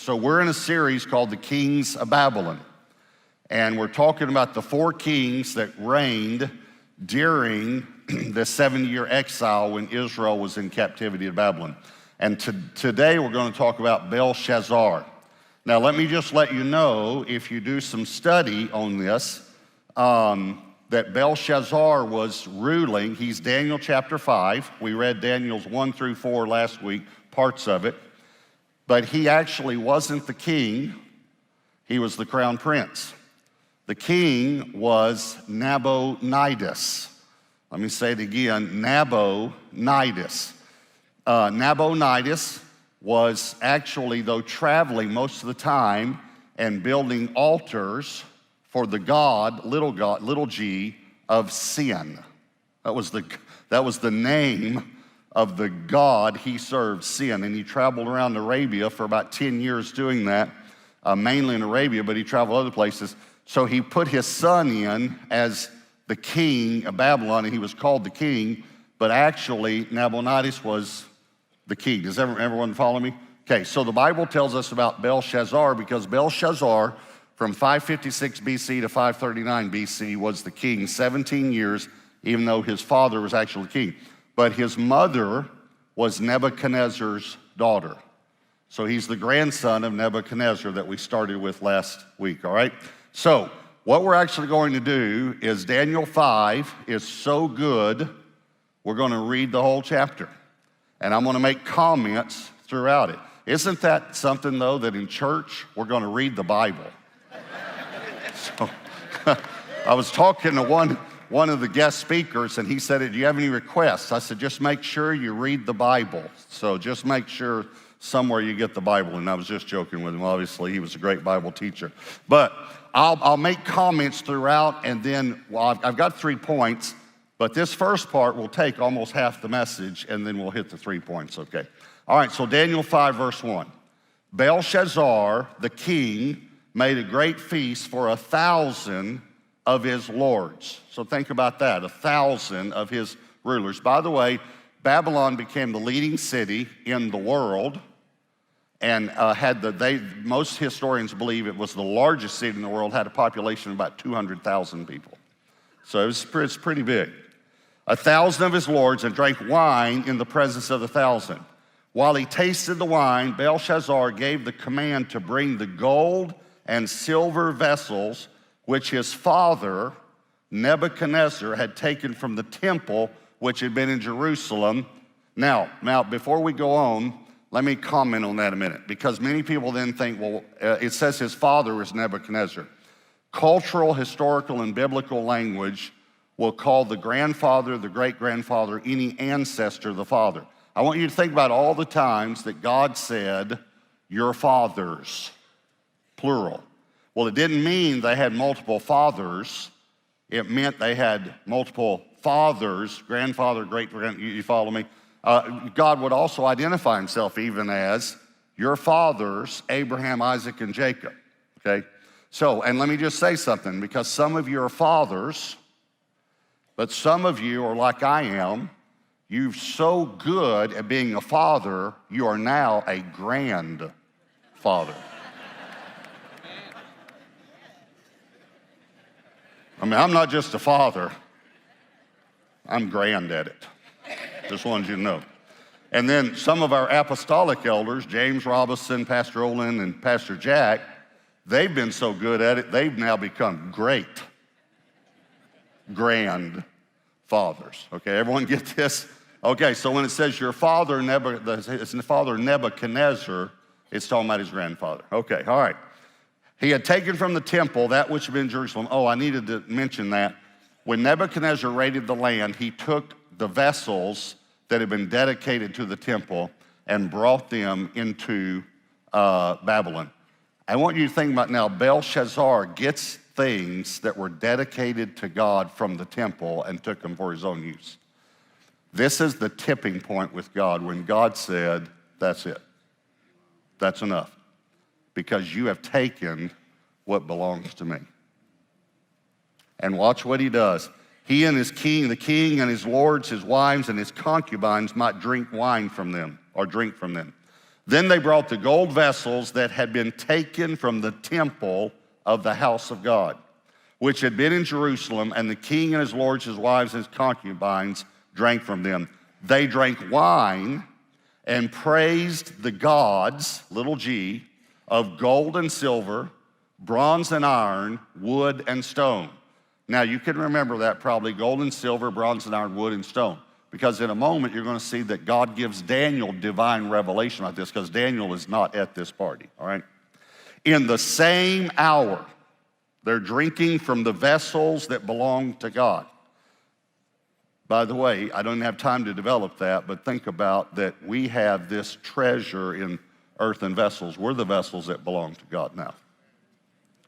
So we're in a series called The Kings of Babylon. And we're talking about the 4 kings that reigned during the 70-year exile when Israel was in captivity of Babylon. And today we're going to talk about Belshazzar. Now let me just let you know, if you do some study on this, that Belshazzar was ruling. He's Daniel chapter 5. We read Daniel's 1 through 4 last week, parts of it. But he actually wasn't the king. He was the crown prince. The king was Nabonidus. Let me say it again, Nabonidus. Nabonidus was actually, though, traveling most of the time and building altars for the god, little g, of sin. That was the name of the god he served, sin. And he traveled around Arabia for about 10 years doing that, mainly in Arabia, but he traveled other places. So he put his son in as the king of Babylon, and he was called the king, but actually Nabonidus was the king. Does everyone follow me? Okay, so the Bible tells us about Belshazzar because Belshazzar, from 556 BC to 539 BC, was the king 17 years, even though his father was actually king. But his mother was Nebuchadnezzar's daughter. So he's the grandson of Nebuchadnezzar that we started with last week, all right? So what we're actually going to do is Daniel 5 is so good, we're going to read the whole chapter. And I'm going to make comments throughout it. Isn't that something, though, that in church, we're going to read the Bible? So I was talking to one of the guest speakers, and he said, do you have any requests? I said, just make sure you read the Bible. So just make sure somewhere you get the Bible. And I was just joking with him. Obviously, he was a great Bible teacher. But I'll make comments throughout, and then, well, I've got 3 points, but this first part will take almost half the message, and then we'll hit the 3 points, okay? All right, so Daniel 5, verse 1. Belshazzar, the king, made a great feast for 1,000 of his lords. So think about that, 1,000 of his rulers. By the way, Babylon became the leading city in the world and most historians believe it was the largest city in the world, had a population of about 200,000 people. So it's pretty big. 1,000 of his lords and drank wine in the presence of the 1,000. While he tasted the wine, Belshazzar gave the command to bring the gold and silver vessels which his father, Nebuchadnezzar, had taken from the temple which had been in Jerusalem. Now, before we go on, let me comment on that a minute, because many people then think, well, it says his father was Nebuchadnezzar. Cultural, historical, and biblical language will call the grandfather, the great-grandfather, any ancestor the father. I want you to think about all the times that God said, your fathers, plural. Well, it didn't mean they had multiple fathers. It meant they had multiple fathers, grandfather, great-grand, you follow me? God would also identify himself even as your fathers, Abraham, Isaac, and Jacob, okay? So, and let me just say something, because some of you are fathers, but some of you are like I am. You're so good at being a father, you are now a grandfather. I mean, I'm not just a father, I'm grand at it. Just wanted you to know. And then some of our apostolic elders, James Robinson, Pastor Olin, and Pastor Jack, they've been so good at it, they've now become great grandfathers. Okay, everyone get this? Okay, so when it says your father, his father Nebuchadnezzar, it's talking about his grandfather. Okay, all right. He had taken from the temple that which had been in Jerusalem. Oh, I needed to mention that. When Nebuchadnezzar raided the land, he took the vessels that had been dedicated to the temple and brought them into Babylon. I want you to think about now, Belshazzar gets things that were dedicated to God from the temple and took them for his own use. This is the tipping point with God when God said, that's it. That's enough. Because you have taken what belongs to me. And watch what he does. He and his king, the king and his lords, his wives, and his concubines might drink wine from them, or drink from them. Then they brought the gold vessels that had been taken from the temple of the house of God, which had been in Jerusalem, and the king and his lords, his wives, and his concubines drank from them. They drank wine and praised the gods, little g, of gold and silver, bronze and iron, wood and stone. Now you can remember that probably, gold and silver, bronze and iron, wood and stone. Because in a moment you're going to see that God gives Daniel divine revelation like this, because Daniel is not at this party, all right? In the same hour, they're drinking from the vessels that belong to God. By the way, I don't have time to develop that, but think about that we have this treasure in earthen vessels. We're the vessels that belong to God now.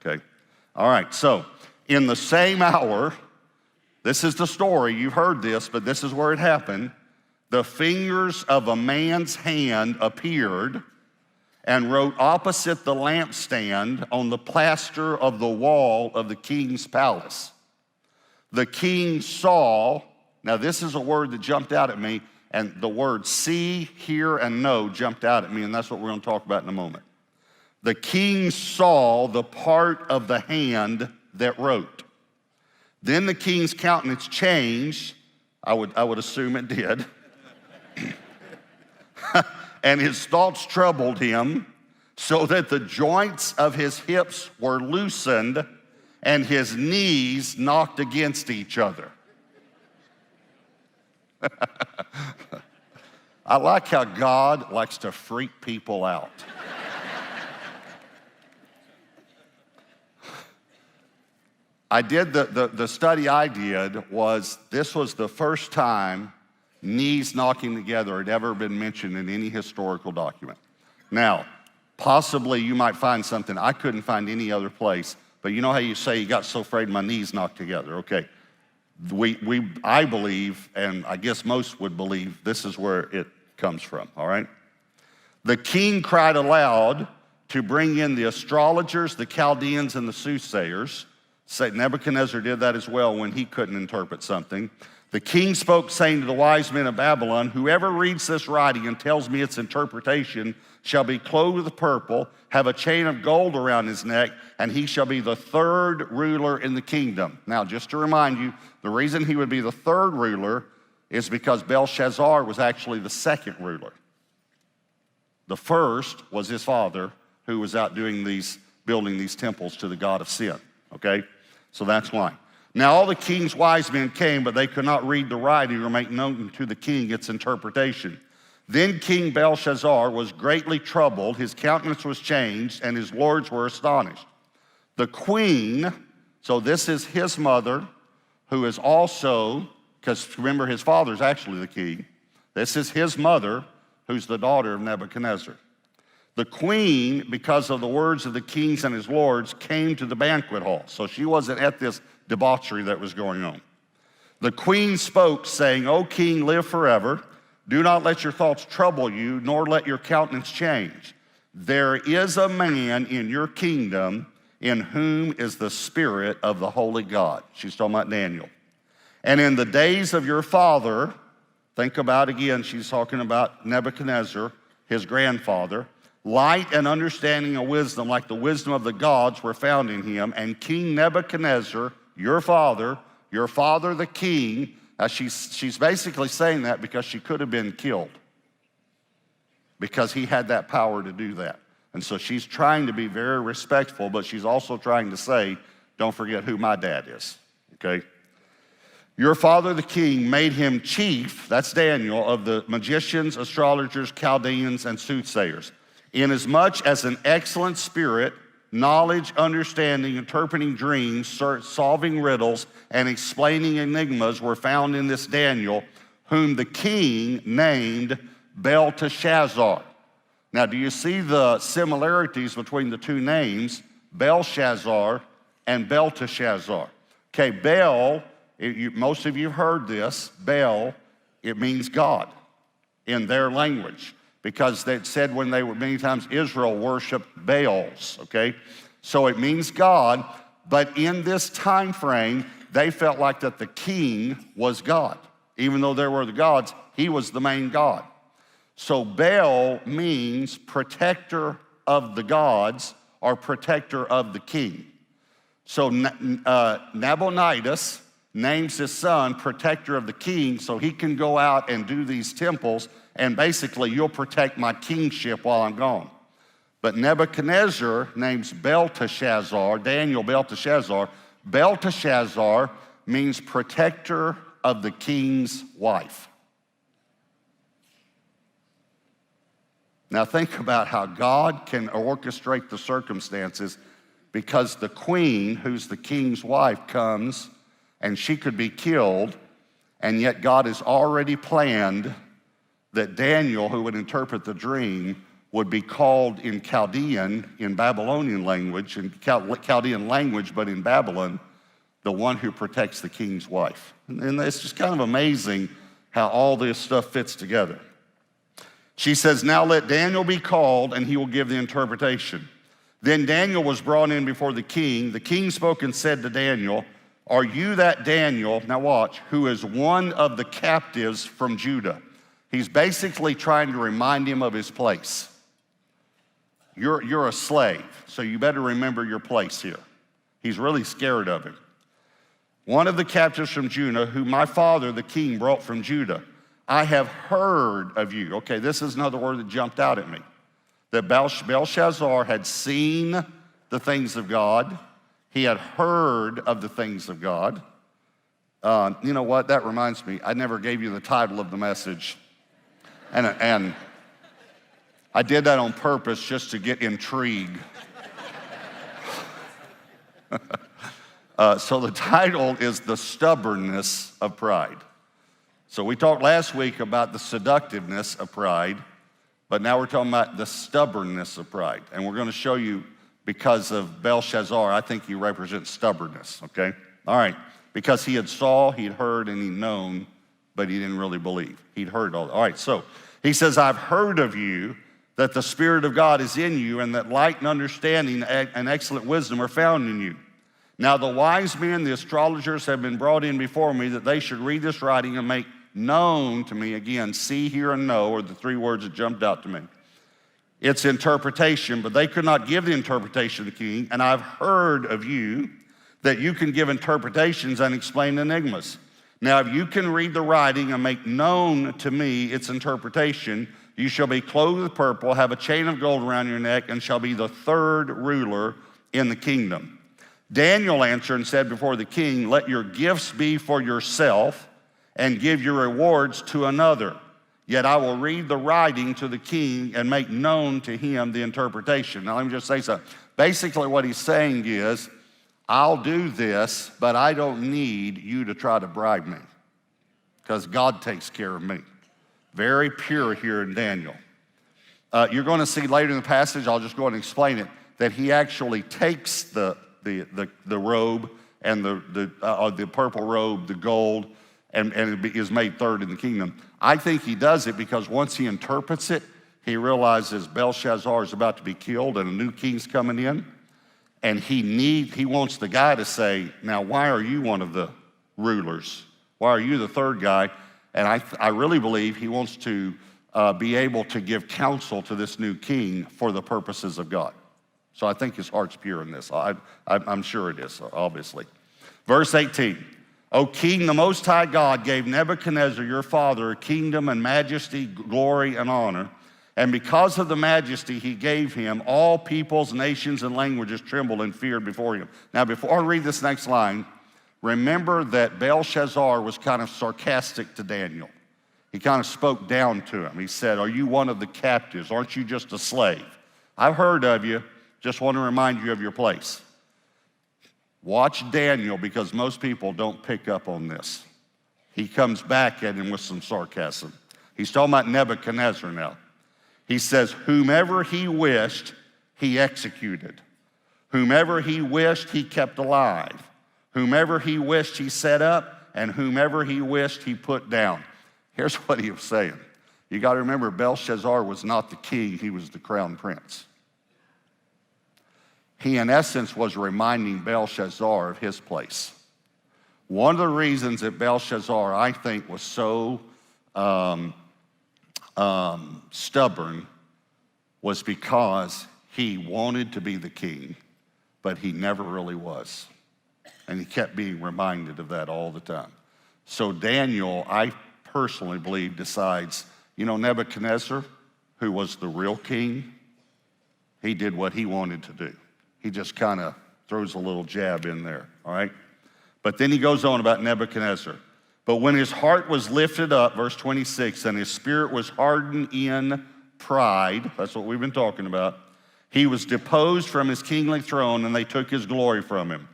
Okay? All right, so in the same hour, this is the story, you've heard this, but this is where it happened. The fingers of a man's hand appeared and wrote opposite the lampstand on the plaster of the wall of the king's palace. The king saw, now this is a word that jumped out at me, and the word see, hear, and know jumped out at me, and that's what we're going to talk about in a moment. The king saw the part of the hand that wrote. Then the king's countenance changed, I would assume it did, and his thoughts troubled him, so that the joints of his hips were loosened and his knees knocked against each other. I like how God likes to freak people out. I did, the study I did was, this was the first time knees knocking together had ever been mentioned in any historical document. Now, possibly you might find something. I couldn't find any other place, but you know how you say, you got so afraid my knees knocked together. Okay, I believe, and I guess most would believe, this is where it comes from, all right? The king cried aloud to bring in the astrologers, the Chaldeans, and the soothsayers. Nebuchadnezzar did that as well when he couldn't interpret something. The king spoke, saying to the wise men of Babylon, whoever reads this writing and tells me its interpretation shall be clothed with purple, have a chain of gold around his neck, and he shall be the third ruler in the kingdom. Now, just to remind you, the reason he would be the third ruler is because Belshazzar was actually the second ruler. The first was his father, who was out building these temples to the god of sin, okay? So that's why. Now all the king's wise men came, but they could not read the writing or make known to the king its interpretation. Then King Belshazzar was greatly troubled, his countenance was changed, and his lords were astonished. The queen, so this is his mother, who is also, because remember his father's actually the king. This is his mother, who's the daughter of Nebuchadnezzar. The queen, because of the words of the kings and his lords, came to the banquet hall. So she wasn't at this debauchery that was going on. The queen spoke, saying, O king, live forever. Do not let your thoughts trouble you, nor let your countenance change. There is a man in your kingdom in whom is the spirit of the holy God. She's talking about Daniel. And in the days of your father, think about again, she's talking about Nebuchadnezzar, his grandfather, light and understanding and wisdom, like the wisdom of the gods, were found in him. And King Nebuchadnezzar, your father the king, she's basically saying that because she could have been killed, because he had that power to do that. And so she's trying to be very respectful, but she's also trying to say, don't forget who my dad is, okay? Your father the king made him chief, that's Daniel, of the magicians, astrologers, Chaldeans, and soothsayers. Inasmuch as an excellent spirit, knowledge, understanding, interpreting dreams, solving riddles, and explaining enigmas were found in this Daniel, whom the king named Belteshazzar. Now, do you see the similarities between the two names, Belshazzar and Belteshazzar? Okay, Bel, most of you have heard this, Bel, it means God in their language, because they said when they were, many times Israel worshiped Baals, okay? So it means God, but in this time frame, they felt like that the king was God. Even though there were the gods, he was the main God. So Bel means protector of the gods or protector of the king. So Nabonidus names his son protector of the king so he can go out and do these temples, and basically you'll protect my kingship while I'm gone. But Nebuchadnezzar names Belteshazzar, Daniel Belteshazzar. Belteshazzar means protector of the king's wife. Now think about how God can orchestrate the circumstances, because the queen, who's the king's wife, comes and she could be killed, and yet God has already planned that Daniel, who would interpret the dream, would be called in Chaldean, in Babylonian language, in Chaldean language, but in Babylon, the one who protects the king's wife. And it's just kind of amazing how all this stuff fits together. She says, now let Daniel be called, and he will give the interpretation. Then Daniel was brought in before the king. The king spoke and said to Daniel, are you that Daniel, now watch, who is one of the captives from Judah? He's basically trying to remind him of his place. You're a slave, so you better remember your place here. He's really scared of him. One of the captives from Judah, who my father, the king, brought from Judah. I have heard of you. Okay, this is another word that jumped out at me. That Belshazzar had seen the things of God. He had heard of the things of God. You know what? That reminds me. I never gave you the title of the message. And I did that on purpose just to get intrigue. So the title is The Stubbornness of Pride. So we talked last week about the seductiveness of pride, but now we're talking about the stubbornness of pride. And we're going to show you, because of Belshazzar, I think he represents stubbornness, okay? All right, because he had saw, he'd heard, and he'd known, but he didn't really believe. He'd heard all that. All right, so he says, I've heard of you, that the Spirit of God is in you, and that light and understanding and excellent wisdom are found in you. Now the wise men, the astrologers, have been brought in before me, that they should read this writing and make known to me, again, see, hear, and know are the three words that jumped out to me. It's interpretation, but they could not give the interpretation to the king, and I've heard of you that you can give interpretations and explain enigmas. Now, if you can read the writing and make known to me its interpretation, you shall be clothed with purple, have a chain of gold around your neck, and shall be the third ruler in the kingdom. Daniel answered and said before the king, let your gifts be for yourself, and give your rewards to another. Yet I will read the writing to the king and make known to him the interpretation. Now let me just say something. Basically what he's saying is, I'll do this, but I don't need you to try to bribe me, because God takes care of me. Very pure here in Daniel. You're going to see later in the passage, I'll just go ahead and explain it, that he actually takes the robe and the purple robe, the gold, and it is made third in the kingdom. I think he does it because once he interprets it, he realizes Belshazzar is about to be killed and a new king's coming in, and he wants the guy to say, now why are you one of the rulers? Why are you the third guy? And I really believe he wants to be able to give counsel to this new king for the purposes of God. So I think his heart's pure in this. I'm sure it is, obviously. Verse 18. O king, the most high God gave Nebuchadnezzar your father a kingdom and majesty, glory, and honor. And because of the majesty he gave him, all peoples, nations, and languages trembled and feared before him. Now, before I read this next line, remember that Belshazzar was kind of sarcastic to Daniel. He kind of spoke down to him. He said, are you one of the captives? Aren't you just a slave? I've heard of you. Just want to remind you of your place. Watch Daniel, because most people don't pick up on this. He comes back at him with some sarcasm. He's talking about Nebuchadnezzar now. He says, whomever he wished, he executed. Whomever he wished, he kept alive. Whomever he wished, he set up. And whomever he wished, he put down. Here's what he was saying. You got to remember, Belshazzar was not the king. He was the crown prince. He, in essence, was reminding Belshazzar of his place. One of the reasons that Belshazzar, I think, was so stubborn was because he wanted to be the king, but he never really was. And he kept being reminded of that all the time. So Daniel, I personally believe, decides, Nebuchadnezzar, who was the real king, he did what he wanted to do. He just kind of throws a little jab in there, all right? But then he goes on about Nebuchadnezzar. But when his heart was lifted up, verse 26, and his spirit was hardened in pride, that's what we've been talking about, he was deposed from his kingly throne, and they took his glory from him.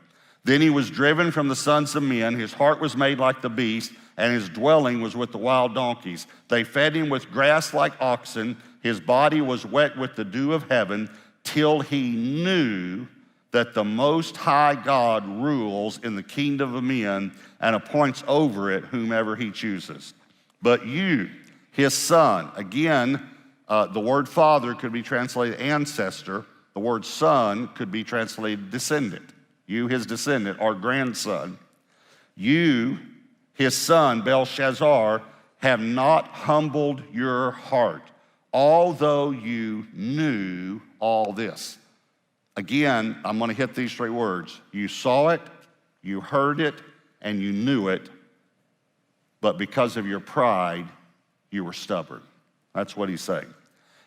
Then he was driven from the sons of men. His heart was made like the beast, and his dwelling was with the wild donkeys. They fed him with grass like oxen. His body was wet with the dew of heaven, till he knew that the Most High God rules in the kingdom of men and appoints over it whomever he chooses. But you, his son, again, the word father could be translated ancestor. The word son could be translated descendant. You, his descendant, or grandson. You, his son, Belshazzar, have not humbled your heart, although you knew all this. Again, I'm going to hit these three words. You saw it, you heard it, and you knew it, but because of your pride, you were stubborn. That's what he's saying.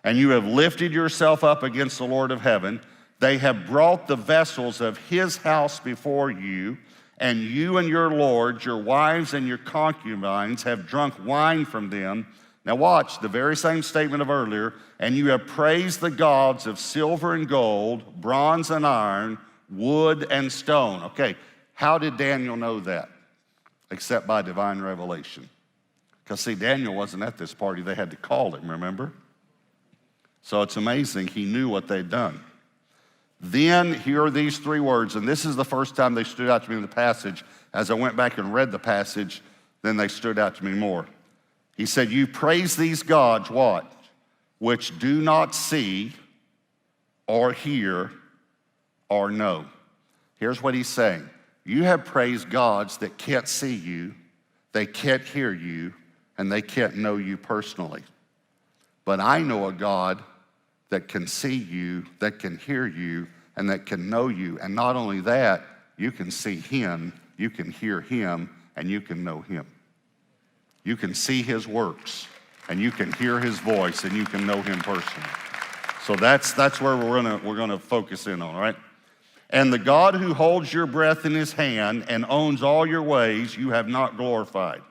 And you have lifted yourself up against the Lord of heaven. They have brought the vessels of his house before you, and you and your lords, your wives and your concubines have drunk wine from them. Now watch, the very same statement of earlier, and you have praised the gods of silver and gold, bronze and iron, wood and stone. Okay, how did Daniel know that? Except by divine revelation. Because see, Daniel wasn't at this party, they had to call him, remember? So it's amazing, he knew what they'd done. Then here are these three words, and this is the first time they stood out to me in the passage. As I went back and read the passage, then they stood out to me more. He said, you praise these gods, what? Which do not see or hear or know. Here's what he's saying. You have praised gods that can't see you, they can't hear you, and they can't know you personally. But I know a God that can see you, that can hear you, and that can know you. And not only that, you can see him, you can hear him, and you can know him. You can see his works, and you can hear his voice, and you can know him personally. So that's where we're gonna focus in on, all right? And the God who holds your breath in his hand and owns all your ways, you have not glorified.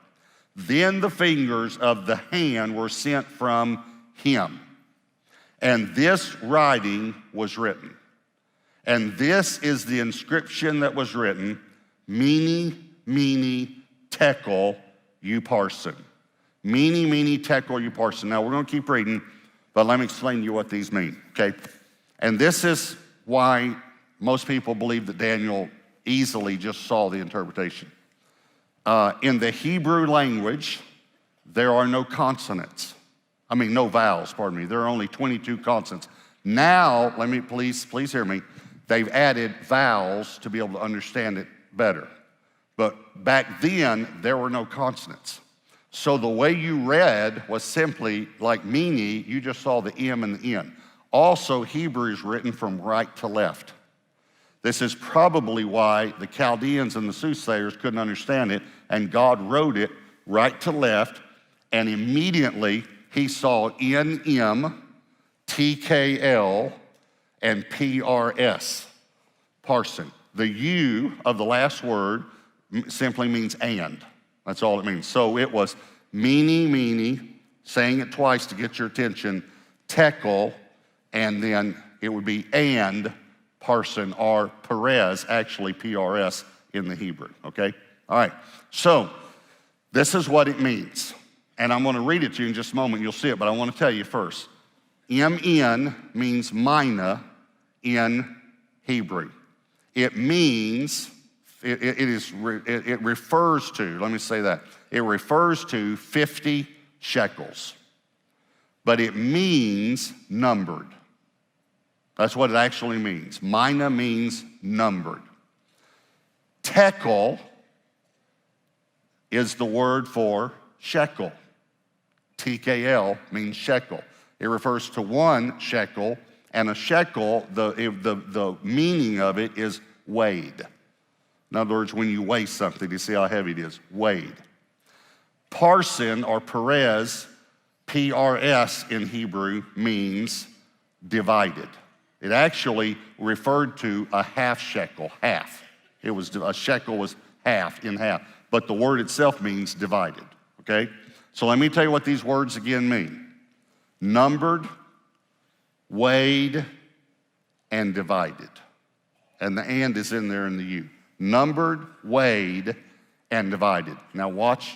Then the fingers of the hand were sent from him. And this writing was written. And this is the inscription that was written, Mene, Mene, Tekel, Upharsin. Mene, Mene, Tekel, Upharsin. Now we're going to keep reading, but let me explain to you what these mean, okay? And this is why most people believe that Daniel easily just saw the interpretation. In the Hebrew language, there are no consonants. No vowels, pardon me. There are only 22 consonants. Now, let me, please hear me. They've added vowels to be able to understand it better. But back then, there were no consonants. So the way you read was simply like mene, you just saw the M and the N. Also, Hebrew is written from right to left. This is probably why the Chaldeans and the soothsayers couldn't understand it, and God wrote it right to left, and immediately he saw NM, TKL, and PRS, parson. The U of the last word simply means and. That's all it means. So it was mene, mene, saying it twice to get your attention, tekel, and then it would be and parson, or Perez, actually PRS in the Hebrew, okay? All right, so this is what it means. And I'm going to read it to you in just a moment. You'll see it, but I want to tell you first. MN means mina in Hebrew. It means, it refers to, let me say that. It refers to 50 shekels. But it means numbered. That's what it actually means. Mina means numbered. Tekel is the word for shekel. TKL means shekel. It refers to 1 shekel, and a shekel, the meaning of it is weighed. In other words, when you weigh something, you see how heavy it is, weighed. Parsin or Perez, PRS in Hebrew, means divided. It actually referred to a half shekel, half. It was, a shekel was half, in half. But the word itself means divided, okay? So let me tell you what these words again mean. Numbered, weighed, and divided. And the and is in there in the U. Numbered, weighed, and divided. Now watch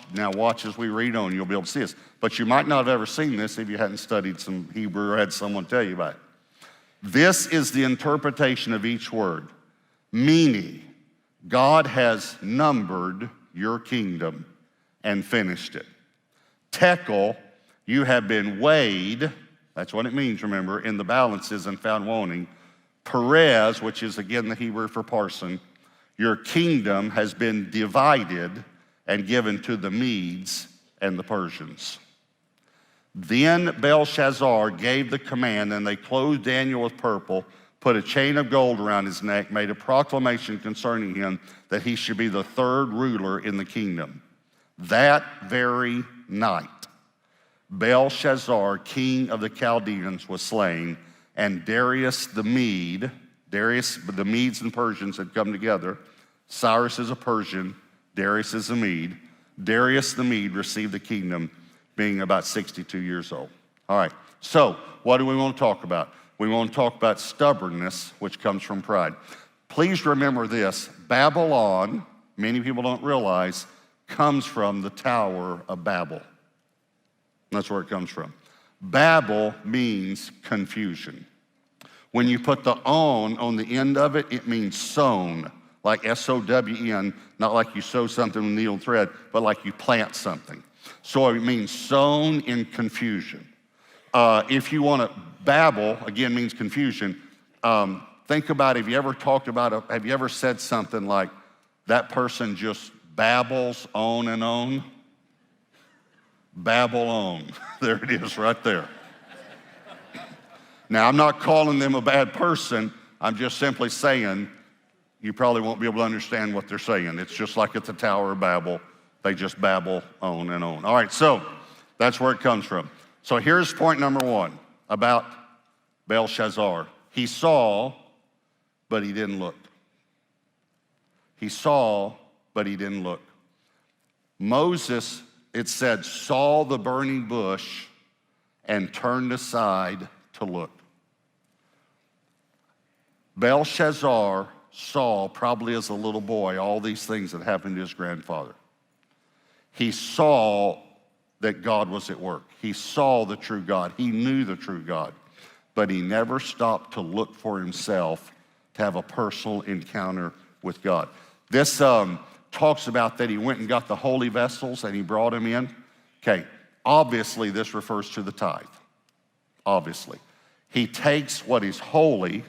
as we read on, you'll be able to see this. But you might not have ever seen this if you hadn't studied some Hebrew or had someone tell you about it. This is the interpretation of each word, meaning God has numbered your kingdom and finished it. Tekel, you have been weighed, that's what it means, remember, in the balances and found wanting. Perez, which is again the Hebrew for parson, your kingdom has been divided and given to the Medes and the Persians. Then Belshazzar gave the command, and they clothed Daniel with purple, put a chain of gold around his neck, made a proclamation concerning him that he should be the 3rd ruler in the kingdom. That very night, Belshazzar, king of the Chaldeans, was slain, and Darius the Mede, the Medes and Persians had come together. Cyrus is a Persian, Darius is a Mede. Darius the Mede received the kingdom being about 62 years old. All right, so what do we want to talk about? We want to talk about stubbornness, which comes from pride. Please remember this, Babylon, many people don't realize, comes from the Tower of Babel. That's where it comes from. Babel means confusion. When you put the on the end of it, it means sown, like S-O-W-N, not like you sew something with needle and thread, but like you plant something. So it means sown in confusion. If you want to, babble, again, means confusion. Think about, have you ever said something like, that person just babbles on and on? Babble on. There it is right there. Now, I'm not calling them a bad person. I'm just simply saying you probably won't be able to understand what they're saying. It's just like at the Tower of Babel. They just babble on and on. All right, so that's where it comes from. So here's point number 1 about Belshazzar. He saw, but he didn't look. He saw, but he didn't look. Moses, it said, saw the burning bush and turned aside to look. Belshazzar saw, probably as a little boy, all these things that happened to his grandfather. He saw that God was at work. He saw the true God. He knew the true God. But he never stopped to look for himself, to have a personal encounter with God. This talks about that he went and got the holy vessels and he brought them in. Okay, obviously this refers to the tithe. Obviously. He takes what is holy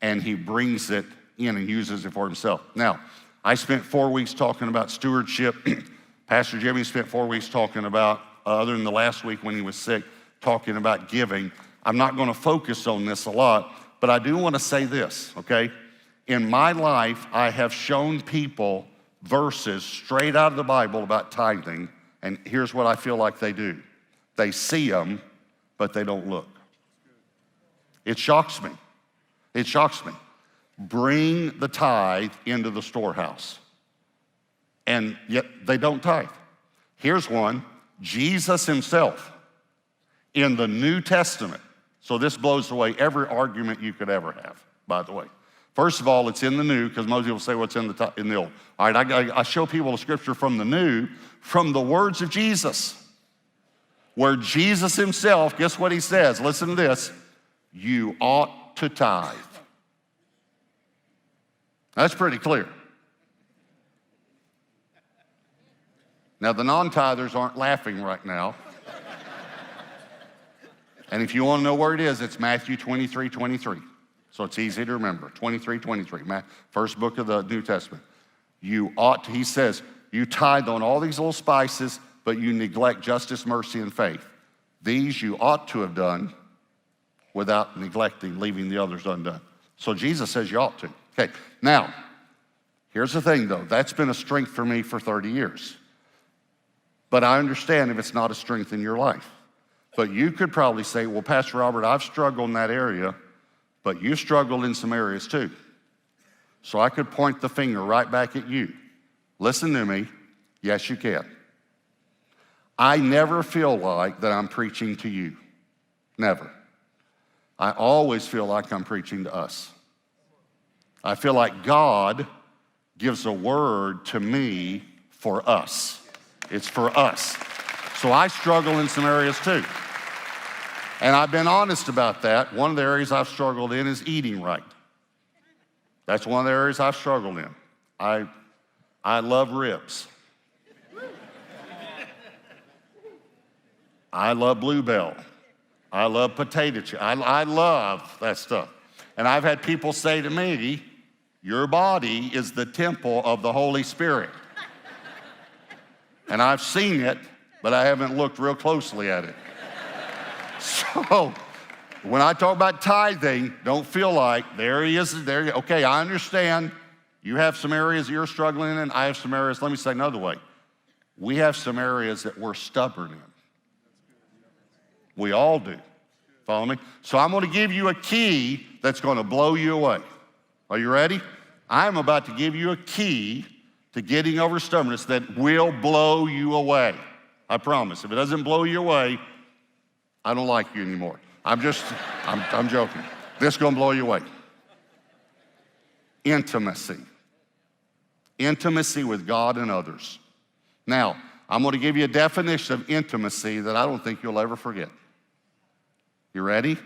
and he brings it in and uses it for himself. Now, I spent 4 weeks talking about stewardship. Pastor Jimmy spent 4 weeks talking about, other than the last week when he was sick, talking about giving. I'm not going to focus on this a lot, but I do want to say this, okay? In my life, I have shown people verses straight out of the Bible about tithing, and here's what I feel like they do. They see them, but they don't look. It shocks me. It shocks me. Bring the tithe into the storehouse, and yet they don't tithe. Here's one, Jesus himself in the New Testament. So this blows away every argument you could ever have, by the way. First of all, it's in the New, because most people say what's in the Old. All right, I show people the scripture from the New, from the words of Jesus, where Jesus himself, guess what he says? Listen to this. You ought to tithe. That's pretty clear. Now, the non-tithers aren't laughing right now. And if you want to know where it is, it's Matthew 23:23. So it's easy to remember, 23:23, first book of the New Testament. You ought to, he says, you tithe on all these little spices, but you neglect justice, mercy, and faith. These you ought to have done without neglecting, leaving the others undone. So Jesus says you ought to. Okay, now, here's the thing though. That's been a strength for me for 30 years. But I understand if it's not a strength in your life. But you could probably say, well, Pastor Robert, I've struggled in that area, but you struggled in some areas too. So I could point the finger right back at you. Listen to me. Yes, you can. I never feel like that I'm preaching to you. Never. I always feel like I'm preaching to us. I feel like God gives a word to me for us. It's for us. So I struggle in some areas too. And I've been honest about that. One of the areas I've struggled in is eating right. That's one of the areas I've struggled in. I love ribs. I love Bluebell. I love potato chips. I love that stuff. And I've had people say to me, your body is the temple of the Holy Spirit. And I've seen it, but I haven't looked real closely at it. So when I talk about tithing, don't feel like there he is, there. Okay, I understand. You have some areas that you're struggling in. I have some areas, let me say another way. We have some areas that we're stubborn in. We all do. Follow me? So I'm going to give you a key that's going to blow you away. Are you ready? I'm about to give you a key to getting over stubbornness that will blow you away. I promise. If it doesn't blow you away, I don't like you anymore. I'm joking. This is going to blow you away. Intimacy. Intimacy with God and others. Now, I'm going to give you a definition of intimacy that I don't think you'll ever forget. You ready?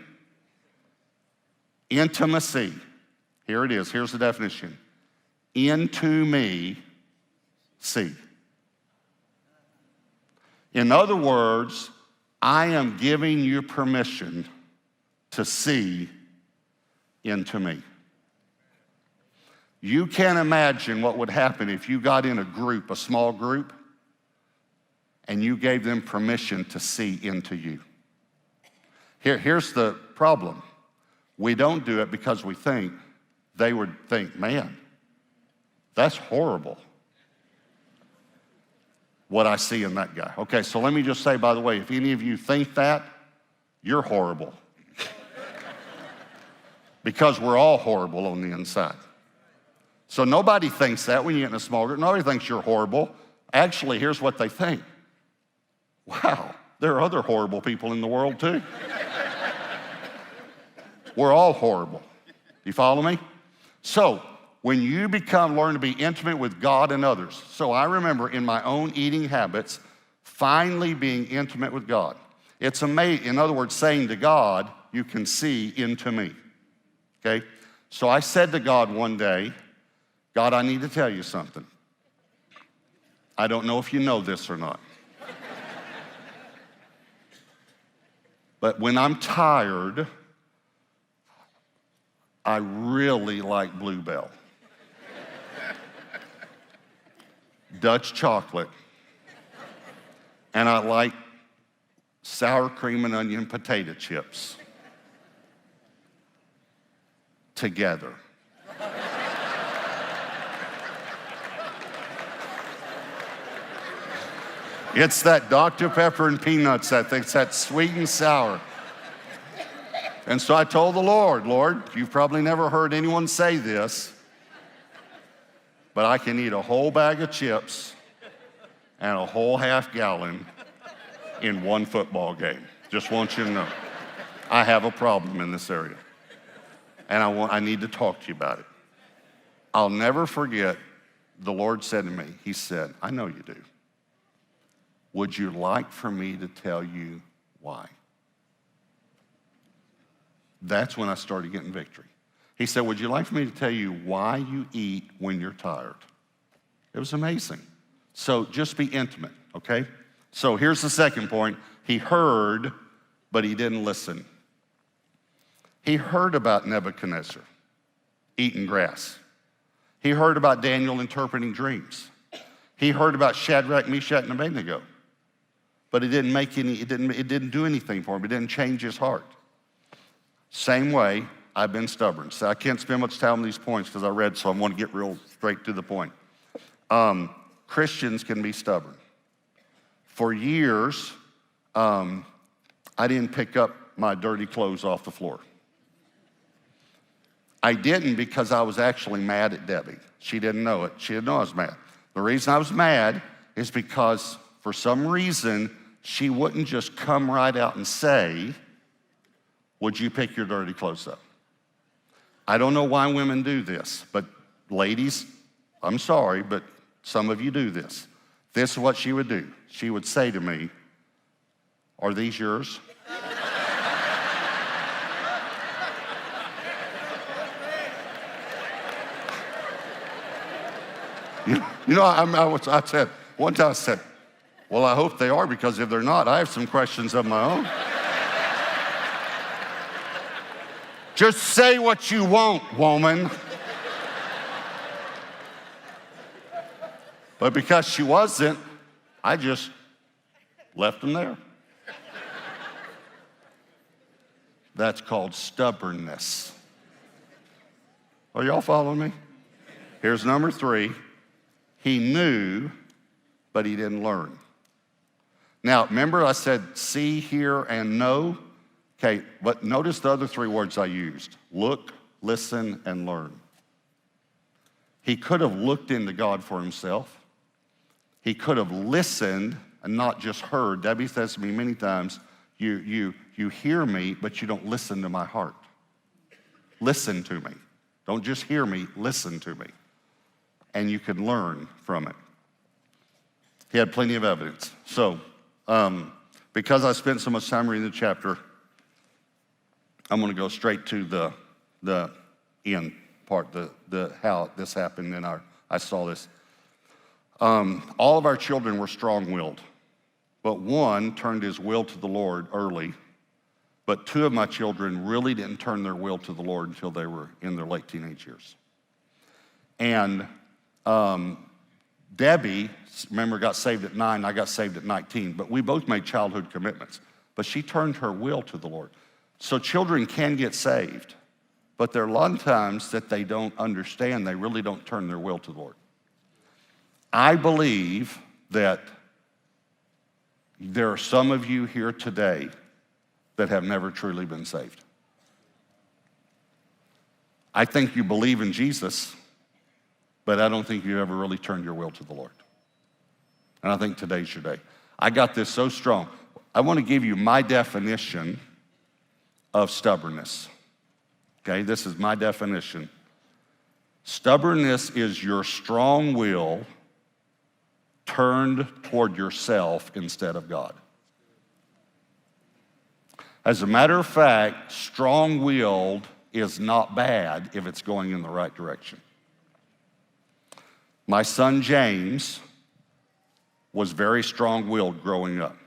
Intimacy. Here it is. Here's the definition. Into me, see. In other words, I am giving you permission to see into me. You can't imagine what would happen if you got in a group, a small group, and you gave them permission to see into you. Here's the problem. We don't do it because we think they would think, man, that's horrible, what I see in that guy. Okay, so let me just say, by the way, if any of you think that, you're horrible. Because we're all horrible on the inside. So nobody thinks that when you get in a small group. Nobody thinks you're horrible. Actually, here's what they think. Wow, there are other horrible people in the world too. We're all horrible. You follow me? So when you learn to be intimate with God and others. So I remember in my own eating habits, finally being intimate with God. It's amazing. In other words, saying to God, you can see into me. Okay? So I said to God one day, God, I need to tell you something. I don't know if you know this or not. But when I'm tired, I really like Bluebell. Dutch chocolate. And I like sour cream and onion potato chips. Together. It's that Dr. Pepper and peanuts, I think. It's that sweet and sour. And so I told the Lord, you've probably never heard anyone say this, but I can eat a whole bag of chips and a whole half gallon in one football game. Just want you to know. I have a problem in this area. And I need to talk to you about it. I'll never forget, the Lord said to me, he said, I know you do. Would you like for me to tell you why? That's when I started getting victory. He said, would you like for me to tell you why you eat when you're tired? It was amazing. So just be intimate, okay? So here's the second point. He heard, but he didn't listen. He heard about Nebuchadnezzar eating grass. He heard about Daniel interpreting dreams. He heard about Shadrach, Meshach, and Abednego. but it didn't do anything for him. It didn't change his heart. Same way, I've been stubborn. So I can't spend much time on these points because I read, so I want to get real straight to the point. Christians can be stubborn. For years, I didn't pick up my dirty clothes off the floor. I didn't because I was actually mad at Debbie. She didn't know it. She didn't know I was mad. The reason I was mad is because for some reason, she wouldn't just come right out and say, would you pick your dirty clothes up? I don't know why women do this, but ladies, I'm sorry, but some of you do this. This is what she would do. She would say to me, are these yours? You know, I said, one time I said, well, I hope they are, because if they're not, I have some questions of my own. Just say what you want, woman. But because she wasn't, I just left them there. That's called stubbornness. Are y'all following me? Here's number 3. He knew, but he didn't learn. Now, remember I said see, hear, and know? Okay, but notice the other 3 words I used. Look, listen, and learn. He could have looked into God for himself. He could have listened and not just heard. Debbie says to me many times, you hear me, but you don't listen to my heart. Listen to me. Don't just hear me, listen to me. And you can learn from it. He had plenty of evidence. So, because I spent so much time reading the chapter, I'm going to go straight to the end part, the how this happened, and I saw this. All of our children were strong-willed, but one turned his will to the Lord early, but 2 of my children really didn't turn their will to the Lord until they were in their late teenage years. And Debbie, remember, got saved at 9, I got saved at 19, but we both made childhood commitments. But she turned her will to the Lord. So children can get saved, but there are a lot of times that they don't understand, they really don't turn their will to the Lord. I believe that there are some of you here today that have never truly been saved. I think you believe in Jesus, but I don't think you ever really turned your will to the Lord. And I think today's your day. I got this so strong. I want to give you my definition of stubbornness. Okay, this is my definition. Stubbornness is your strong will turned toward yourself instead of God. As a matter of fact, strong-willed is not bad if it's going in the right direction. My son James was very strong-willed growing up.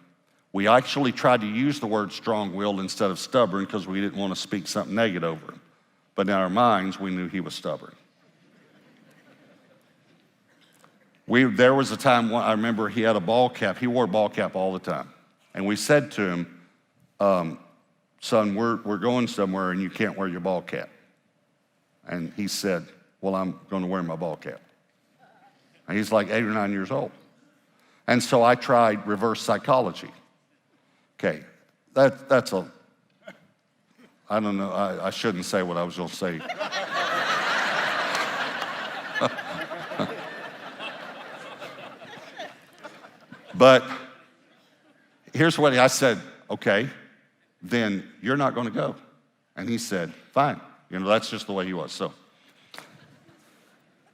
We actually tried to use the word strong-willed instead of stubborn because we didn't want to speak something negative over him. But in our minds, we knew he was stubborn. There was a time when I remember he had a ball cap. He wore a ball cap all the time. And we said to him, son, we're going somewhere and you can't wear your ball cap. And he said, well, I'm going to wear my ball cap. And he's like 8 or 9 years old. And so I tried reverse psychology. Okay, that's a, I don't know, I shouldn't say what I was going to say. But here's what I said, okay, then you're not going to go. And he said, fine. That's just the way he was.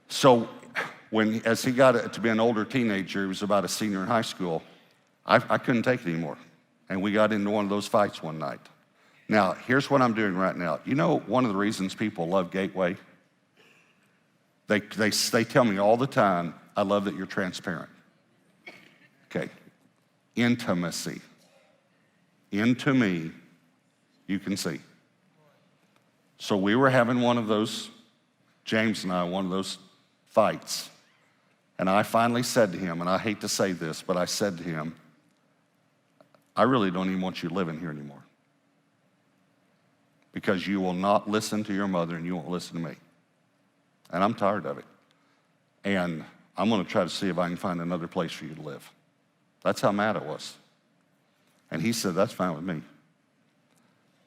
So as he got to be an older teenager, he was about a senior in high school, I couldn't take it anymore. And we got into one of those fights one night. Now, here's what I'm doing right now. You know one of the reasons people love Gateway? They tell me all the time, I love that you're transparent. Okay, intimacy. Into me, you can see. So we were having one of those, James and I, one of those fights. And I finally said to him, and I hate to say this, but I said to him, I really don't even want you living here anymore. Because you will not listen to your mother and you won't listen to me. And I'm tired of it. And I'm going to try to see if I can find another place for you to live. That's how mad it was. And he said, that's fine with me.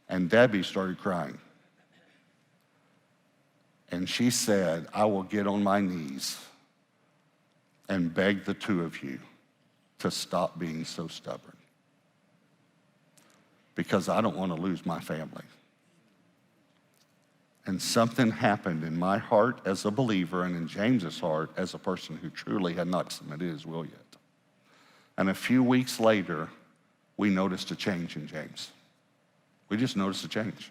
And Debbie started crying. And she said, I will get on my knees and beg the two of you to stop being so stubborn. Because I don't want to lose my family. And something happened in my heart as a believer and in James's heart as a person who truly had not submitted his will yet. And a few weeks later, we noticed a change in James. We just noticed a change.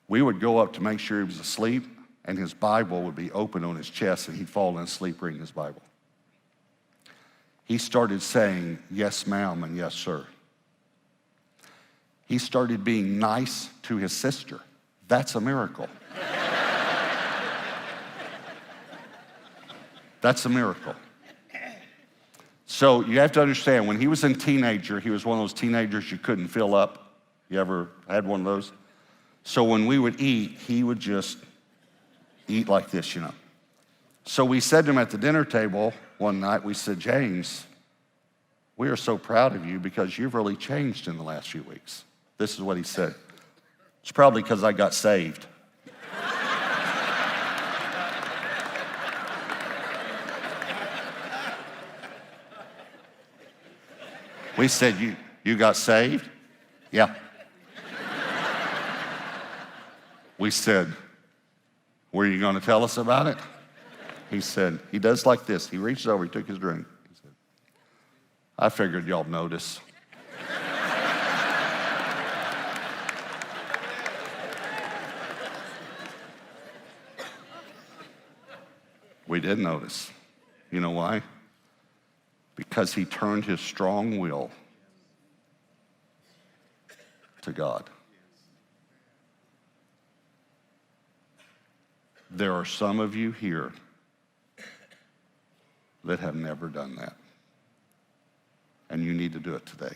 We would go up to make sure he was asleep, and his Bible would be open on his chest, and he'd fall asleep reading his Bible. He started saying, yes, ma'am, and yes, sir. He started being nice to his sister. That's a miracle. That's a miracle. So you have to understand, when he was a teenager, he was one of those teenagers you couldn't fill up. You ever had one of those? So when we would eat, he would just eat like this, you know. So we said to him at the dinner table one night, we said, James, we are so proud of you because you've really changed in the last few weeks. This is what he said. It's probably because I got saved. We said, you got saved? Yeah. We said, were you going to tell us about it? He said, he does like this. He reached over, he took his drink. He said, I figured y'all notice. We did notice. You know why? Because he turned his strong will to God. There are some of you here that have never done that. And you need to do it today.